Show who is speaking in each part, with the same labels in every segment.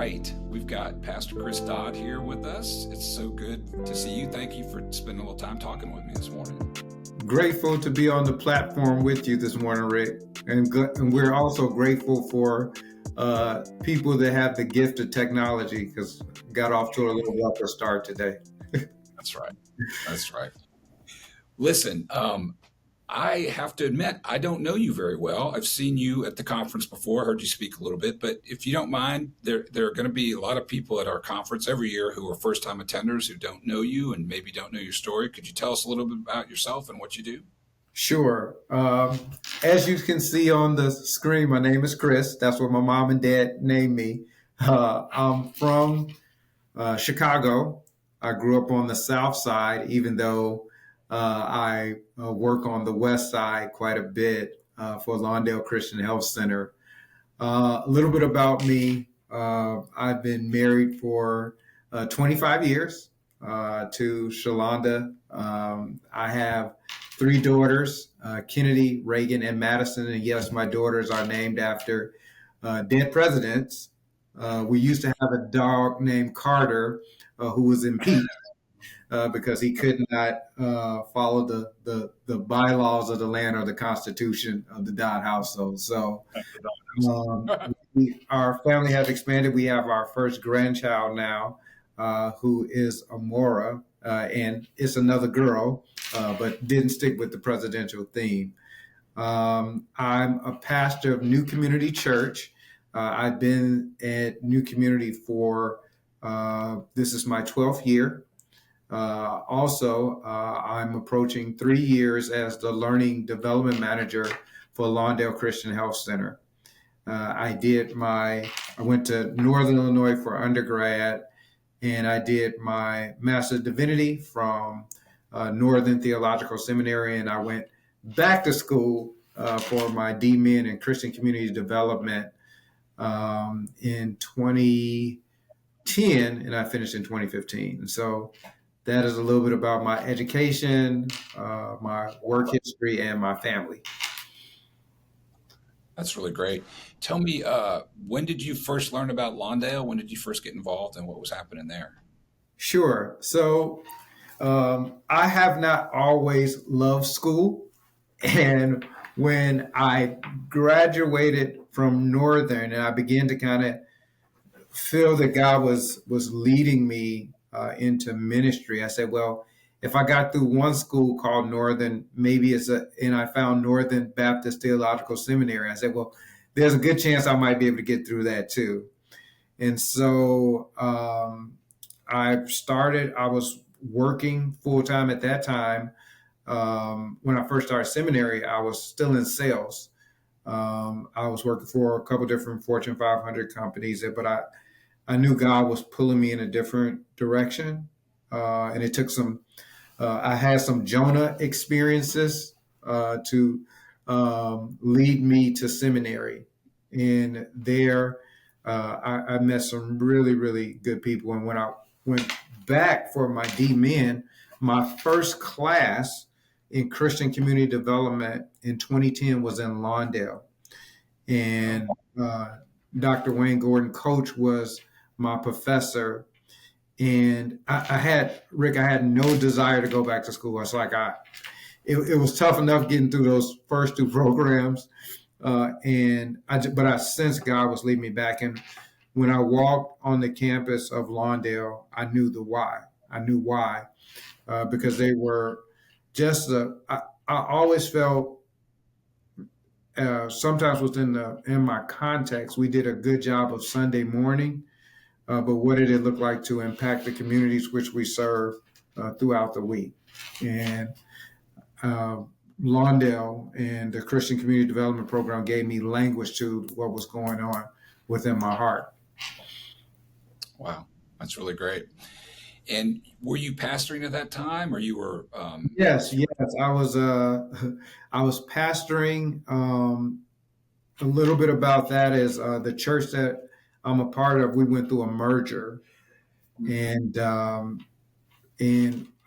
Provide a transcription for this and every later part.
Speaker 1: right. We've got Pastor Chris Dodd here with us. It's so good to see you. Thank you for spending a little time talking with me this morning.
Speaker 2: Grateful to be on the platform with you this morning, Rick. And we're also grateful for people that have the gift of technology, because got off to a little rougher start today.
Speaker 1: That's right. That's right. Listen, I have to admit, I don't know you very well. I've seen you at the conference before, heard you speak a little bit, but if you don't mind, there are going to be a lot of people at our conference every year who are first-time attenders who don't know you and maybe don't know your story. Could you tell us a little bit about yourself and what you do?
Speaker 2: Sure. As you can see on the screen, my name is Chris. That's what my mom and dad named me. I'm from Chicago. I grew up on the South Side, even though I work on the West Side quite a bit for Lawndale Christian Health Center. A little bit about me. I've been married for 25 years to Shalonda. I have 3 daughters, Kennedy, Reagan, and Madison. And yes, my daughters are named after dead presidents. We used to have a dog named Carter who was impeached because he could not follow the bylaws of the land or the Constitution of the Dodd household. So our family has expanded. We have our first grandchild now, who is Amora, and it's another girl, but didn't stick with the presidential theme. I'm a pastor of New Community Church. I've been at New Community for, this is my 12th year. I'm approaching 3 years as the Learning Development Manager for Lawndale Christian Health Center. I went to Northern Illinois for undergrad, and I did my Master of Divinity from Northern Theological Seminary, and I went back to school for my D-Min in Christian Community Development in 2010, and I finished in 2015. And so that is a little bit about my education, my work history, and my family.
Speaker 1: That's really great. Tell me, when did you first learn about Lawndale? When did you first get involved and what was happening there?
Speaker 2: Sure. So I have not always loved school. And when I graduated from Northern and I began to kind of feel that God was leading me into ministry, I said, well, if I got through one school called Northern, and I found Northern Baptist Theological Seminary, I said, well, there's a good chance I might be able to get through that too. And so I was working full time at that time. When I first started seminary, I was still in sales. I was working for a couple different Fortune 500 companies, but I knew God was pulling me in a different direction. And it took I had some Jonah experiences to lead me to seminary. And there I met some really, really good people. And when I went back for my D-Min, my first class in Christian Community Development in 2010 was in Lawndale. And Dr. Wayne Gordon, coach, was my professor. And I had no desire to go back to school. It's like it was tough enough getting through those first 2 programs. But I sensed God was leading me back. And when I walked on the campus of Lawndale, I knew the why. I knew why, because they were just I always felt sometimes in my context, we did a good job of Sunday morning. But what did it look like to impact the communities which we serve throughout the week? And Lawndale and the Christian Community Development Program gave me language to what was going on within my heart.
Speaker 1: Wow, that's really great. And were you pastoring at that time, or you were?
Speaker 2: Yes, I was pastoring. A little bit about that is the church that I'm a part of. We went through a merger, and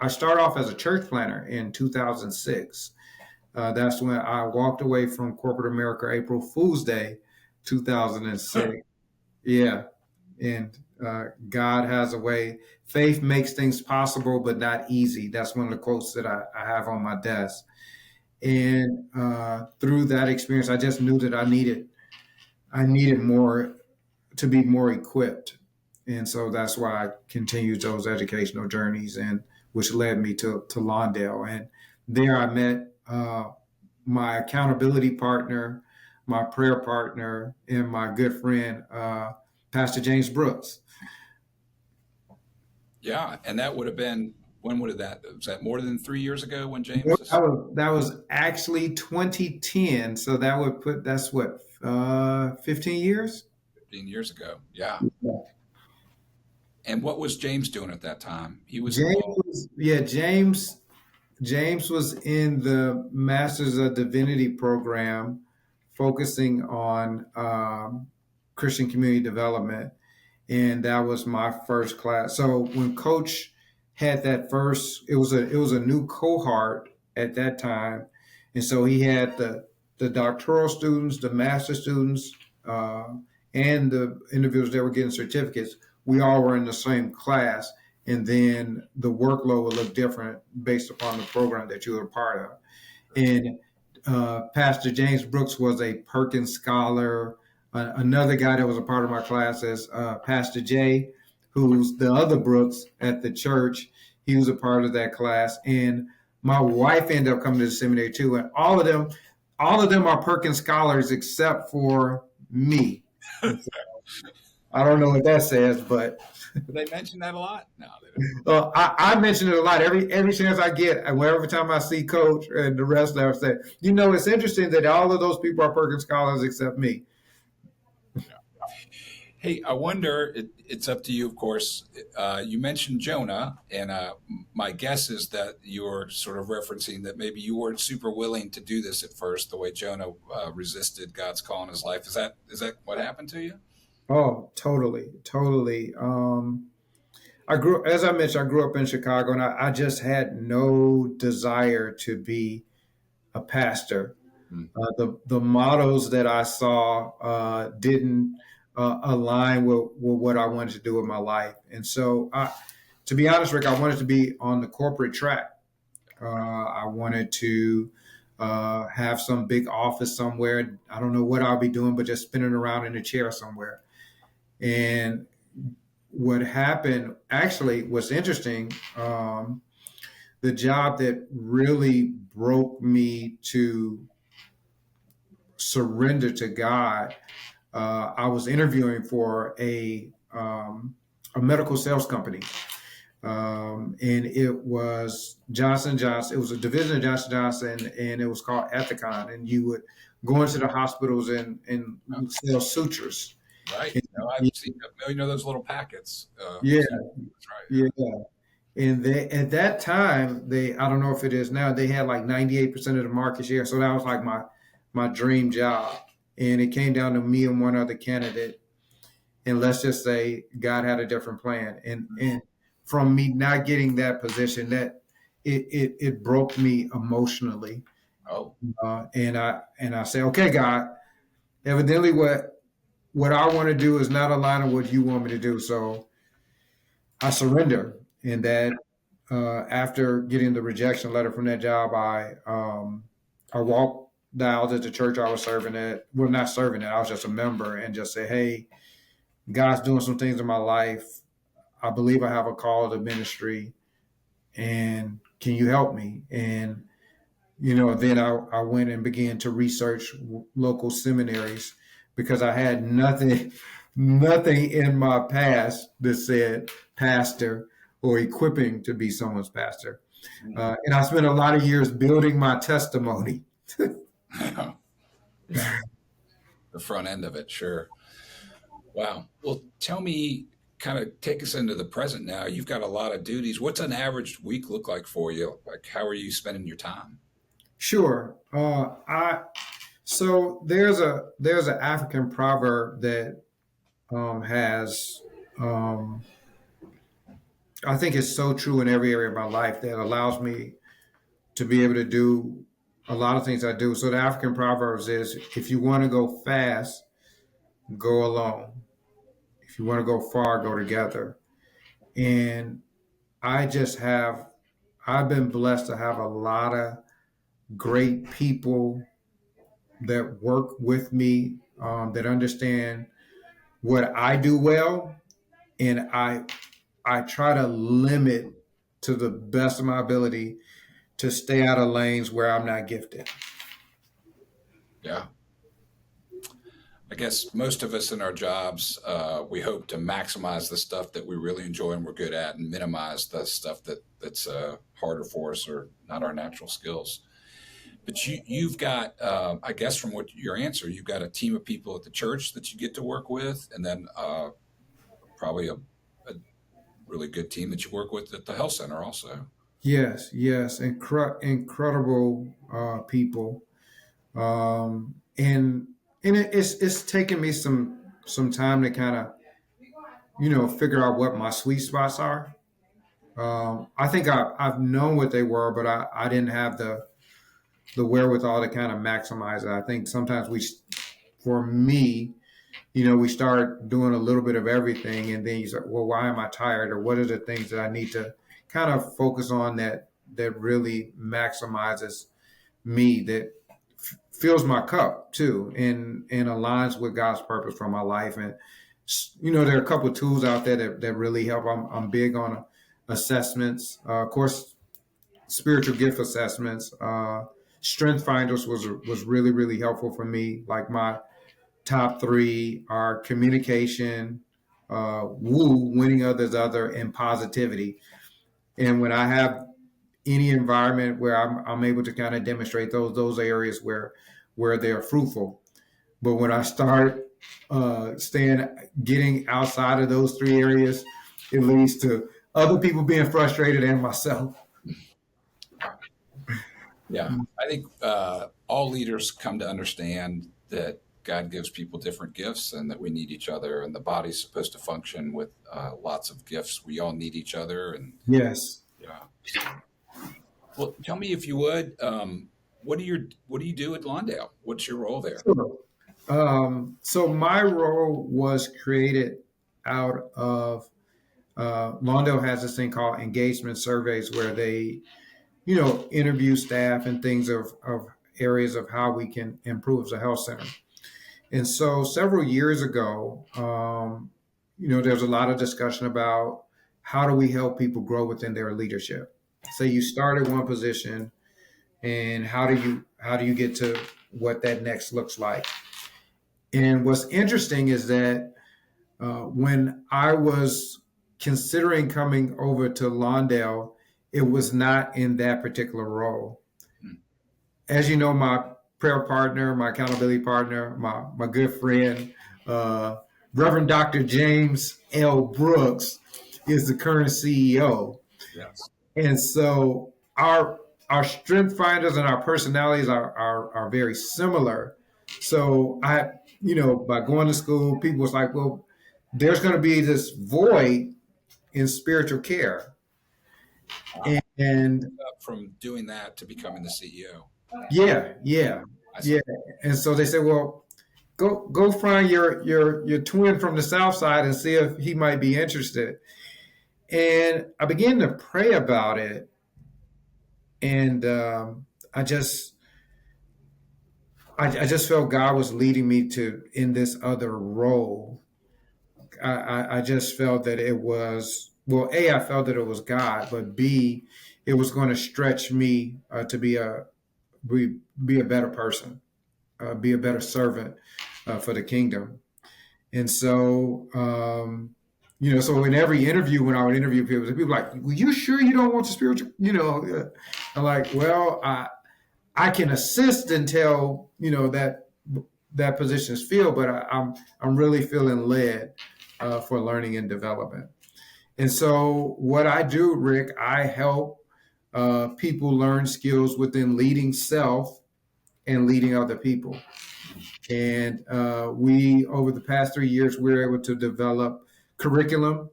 Speaker 2: I started off as a church planner in 2006. That's when I walked away from corporate America, April Fool's Day, 2006. Yeah. And God has a way. Faith makes things possible, but not easy. That's one of the quotes that I have on my desk. And through that experience, I just knew that I needed more to be more equipped. And so that's why I continued those educational journeys, and which led me to Lawndale. And there I met my accountability partner, my prayer partner, and my good friend, Pastor James Brooks.
Speaker 1: Yeah, and that would have been, when would have that, was that more than 3 years ago when James
Speaker 2: That was actually 2010. So that's what, 15 years?
Speaker 1: 15 years ago. Yeah.
Speaker 2: Yeah.
Speaker 1: And what was James doing at that time? He was
Speaker 2: James
Speaker 1: involved.
Speaker 2: James was in the Masters of Divinity program, focusing on Christian community development, and that was my first class. So when Coach had that first, it was a new cohort at that time, and so he had the doctoral students, the master students, and the individuals that were getting certificates. We all were in the same class, and then the workload would look different based upon the program that you were a part of. And Pastor James Brooks was a Perkins Scholar. Another guy that was a part of my class is Pastor Jay, who's the other Brooks at the church. He was a part of that class. And my wife ended up coming to the seminary too. And all of them are Perkins Scholars except for me. I don't know what that says, but
Speaker 1: Did they mention that a lot? No, they don't.
Speaker 2: I mention it a lot every chance I get. And every time I see Coach and the rest of them, say, it's interesting that all of those people are Perkins Scholars except me.
Speaker 1: Yeah. Hey, I wonder, it's up to you, of course. You mentioned Jonah, and my guess is that you're sort of referencing that maybe you weren't super willing to do this at first, the way Jonah resisted God's call in his life. Is that what happened to you?
Speaker 2: Oh, totally, totally. As I mentioned, I grew up in Chicago, and I just had no desire to be a pastor. The models that I saw didn't align with what I wanted to do with my life, and so, to be honest, Rick, I wanted to be on the corporate track. I wanted to have some big office somewhere. I don't know what I'll be doing, but just spinning around in a chair somewhere. And what happened, actually, was interesting. The job that really broke me to surrender to God, I was interviewing for a medical sales company, and it was Johnson Johnson. It was a division of Johnson Johnson, and it was called Ethicon. And you would go into the hospitals and sell sutures.
Speaker 1: Right. I've seen a million of those little packets.
Speaker 2: Yeah,
Speaker 1: That's right.
Speaker 2: yeah. And at that time, I don't know if it is now, they had like 98% of the market share. So that was like my dream job. And it came down to me and one other candidate. And let's just say God had a different plan. And from me not getting that position, that it broke me emotionally.
Speaker 1: Oh.
Speaker 2: And I say, okay, God, evidently what I want to do is not aligning with what you want me to do. So I surrender. And that after getting the rejection letter from that job, I walked the aisles at the church I was serving at. Well, not serving at, I was just a member, and just say, hey, God's doing some things in my life. I believe I have a call to ministry, and can you help me? And then I went and began to research local seminaries, because I had nothing in my past that said pastor or equipping to be someone's pastor. And I spent a lot of years building my testimony.
Speaker 1: Yeah. The front end of it, sure. Wow. Well, tell me, kind of take us into the present now. You've got a lot of duties. What's an average week look like for you? Like, how are you spending your time?
Speaker 2: Sure. So there's an African proverb that has I think it's so true in every area of my life, that allows me to be able to do a lot of things I do. So the African proverbs is, if you want to go fast, go alone. If you want to go far, go together. And I've been blessed to have a lot of great people that work with me, that understand what I do well, and I try to limit to the best of my ability to stay out of lanes where I'm not gifted.
Speaker 1: Yeah. I guess most of us in our jobs, we hope to maximize the stuff that we really enjoy and we're good at, and minimize the stuff that's harder for us or not our natural skills. But you've got, I guess, from what your answer, you've got a team of people at the church that you get to work with, and then probably a really good team that you work with at the health center also.
Speaker 2: Yes, incredible people, and it's taken me some time to kind of figure out what my sweet spots are. I think I've known what they were, but I didn't have the wherewithal to kind of maximize it. I think sometimes for me, we start doing a little bit of everything, and then you say, well, why am I tired? Or what are the things that I need to kind of focus on that really maximizes me, that fills my cup too, and aligns with God's purpose for my life. And, there are a couple of tools out there that really help. I'm big on assessments. Of course, spiritual gift assessments. Strength Finders was really, really helpful for me. Like my top three are communication, winning others other, and positivity. And when I have any environment where I'm able to kind of demonstrate those areas where they're fruitful. But when I start getting outside of those three areas, it leads to other people being frustrated and myself.
Speaker 1: Yeah, I think all leaders come to understand that God gives people different gifts, and that we need each other, and the body's supposed to function with lots of gifts. We all need each other, and
Speaker 2: yes.
Speaker 1: Yeah. Well, tell me, if you would, what do you do at Lawndale? What's your role there?
Speaker 2: Sure. So my role was created out of Lawndale has this thing called engagement surveys, where they interview staff and things of areas of how we can improve as a health center. And so several years ago, there's a lot of discussion about how do we help people grow within their leadership. Say you start at one position, and how do you get to what that next looks like? And what's interesting is that when I was considering coming over to Lawndale, it was not in that particular role. As you know, my prayer partner, my accountability partner, my good friend, Reverend Dr. James L. Brooks, is the current CEO.
Speaker 1: Yes.
Speaker 2: And so our strength finders and our personalities are very similar. So by going to school, people was like, well, there's going to be this void in spiritual care.
Speaker 1: Wow.
Speaker 2: And
Speaker 1: from doing that to becoming the CEO.
Speaker 2: Yeah. And so they said, well, go find your twin from the South Side and see if he might be interested. And I began to pray about it, and I just felt God was leading me to in this other role. I just felt that it was, well, A, I felt that it was God, but B, it was going to stretch me to be a better person, be a better servant for the kingdom. And so, so in every interview, when I would interview people were like, well, you sure you don't want the spiritual, I'm like, well, I can assist until, that position is filled, but I'm really feeling led for learning and development. And so what I do, Rick, I help people learn skills within leading self and leading other people. And we, over the past 3 years, we were able to develop curriculum.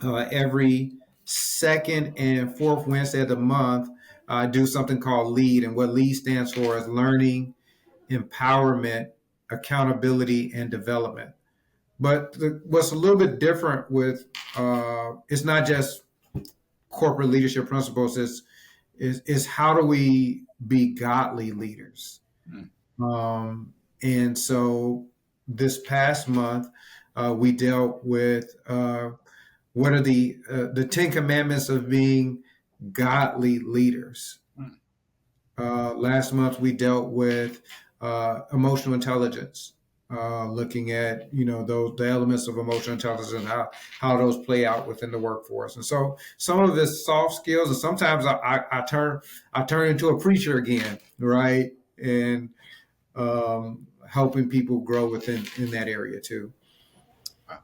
Speaker 2: Every second and fourth Wednesday of the month, I do something called LEAD. And what LEAD stands for is learning, empowerment, accountability, and development. But what's a little bit different with it's not just corporate leadership principles. Is how do we be godly leaders?
Speaker 1: Mm.
Speaker 2: And so this past month, we dealt with what are the 10 commandments of being godly leaders.
Speaker 1: Mm.
Speaker 2: Last month we dealt with emotional intelligence, looking at the elements of emotional intelligence and how those play out within the workforce. And so some of it's soft skills, and sometimes I turn into a preacher again, right? And helping people grow in that area too.
Speaker 1: Wow.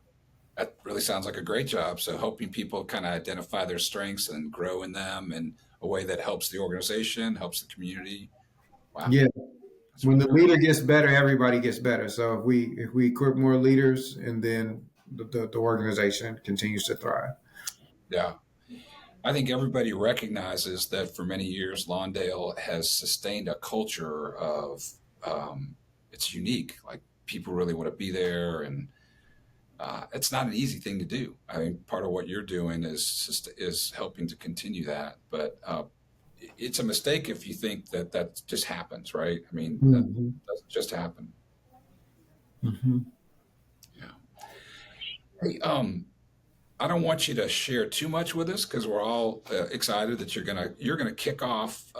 Speaker 1: That really sounds like a great job. So helping people kind of identify their strengths and grow in them in a way that helps the organization, helps the community. Wow.
Speaker 2: Yeah.
Speaker 1: That's
Speaker 2: When
Speaker 1: really
Speaker 2: the
Speaker 1: great.
Speaker 2: leader gets better, everybody gets better. So if we equip more leaders, and then the organization continues to thrive.
Speaker 1: Yeah. I think everybody recognizes that for many years, Lawndale has sustained a culture of it's unique. Like people really want to be there, and it's not an easy thing to do. I mean, part of what you're doing is helping to continue that, but it's a mistake if you think that just happens, right? I mean, that
Speaker 2: Mm-hmm.
Speaker 1: doesn't just happen.
Speaker 2: Mm-hmm.
Speaker 1: Yeah. Hey, I don't want you to share too much with us because we're all excited that you're gonna kick off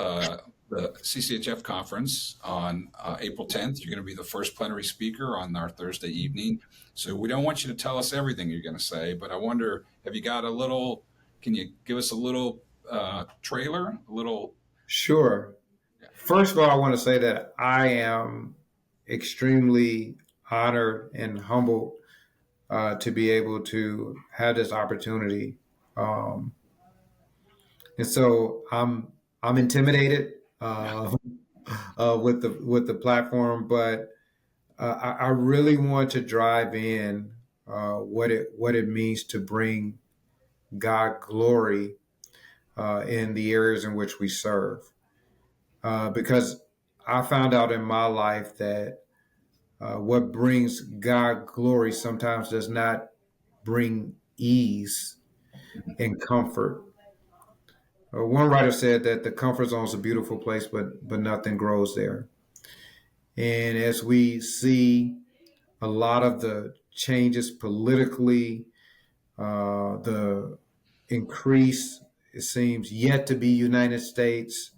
Speaker 1: the CCHF conference on April 10th. You're going to be the first plenary speaker on our Thursday evening. So we don't want you to tell us everything you're going to say, but I wonder, have you got a little? Can you give us a little trailer? A little.
Speaker 2: Sure.
Speaker 1: Yeah.
Speaker 2: First of all, I want to say that I am extremely honored and humbled to be able to have this opportunity. Um, and so I'm intimidated
Speaker 1: Yeah.
Speaker 2: with the platform, but I really want to drive in what it means to bring God glory in the areas in which we serve. Because I found out in my life that what brings God glory sometimes does not bring ease and comfort. One writer said that the comfort zone is a beautiful place, but nothing grows there. And as we see a lot of the changes politically, the increase, it seems, yet to be United States,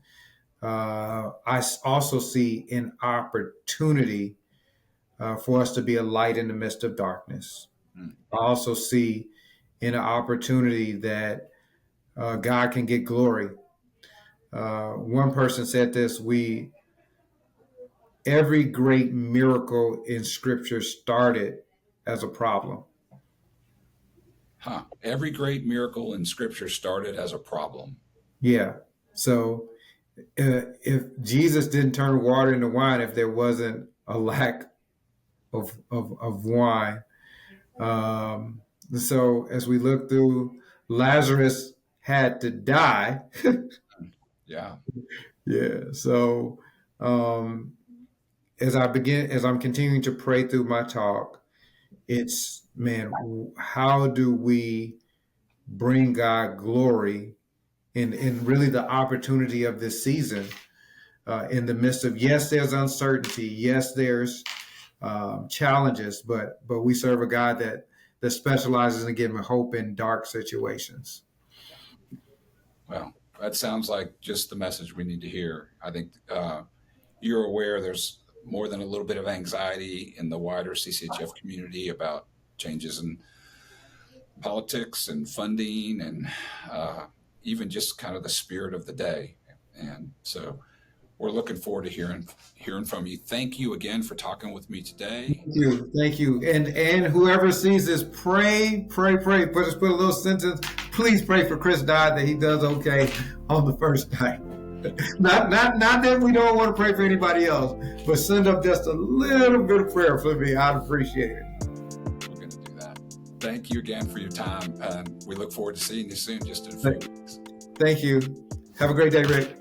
Speaker 2: I also see an opportunity for us to be a light in the midst of darkness.
Speaker 1: Mm.
Speaker 2: I also see an opportunity that God can get glory. One person said this: every great miracle in Scripture started as a problem.
Speaker 1: Huh. Every great miracle in Scripture started as a problem.
Speaker 2: Yeah. So if Jesus didn't turn water into wine, if there wasn't a lack of wine. So as we look through, Lazarus had to die.
Speaker 1: Yeah.
Speaker 2: Yeah. So um, as I'm continuing to pray through my talk, it's, man, how do we bring God glory in really the opportunity of this season, in the midst of, yes, there's uncertainty, yes, there's challenges, but we serve a God that specializes in giving hope in dark situations.
Speaker 1: Well, that sounds like just the message we need to hear. I think you're aware there's more than a little bit of anxiety in the wider CCHF community about changes in politics and funding and even just kind of the spirit of the day. And so we're looking forward to hearing from you. Thank you again for talking with me today.
Speaker 2: Thank you, and whoever sees this, pray. Just put a little sentence. Please pray for Chris Dodd that he does okay on the first night. Not that we don't want to pray for anybody else, but send up just a little bit of prayer for me. I'd appreciate it.
Speaker 1: We're going to do that. Thank you again for your time, and we look forward to seeing you soon, just in a few weeks.
Speaker 2: Thank you. Have a great day, Rick.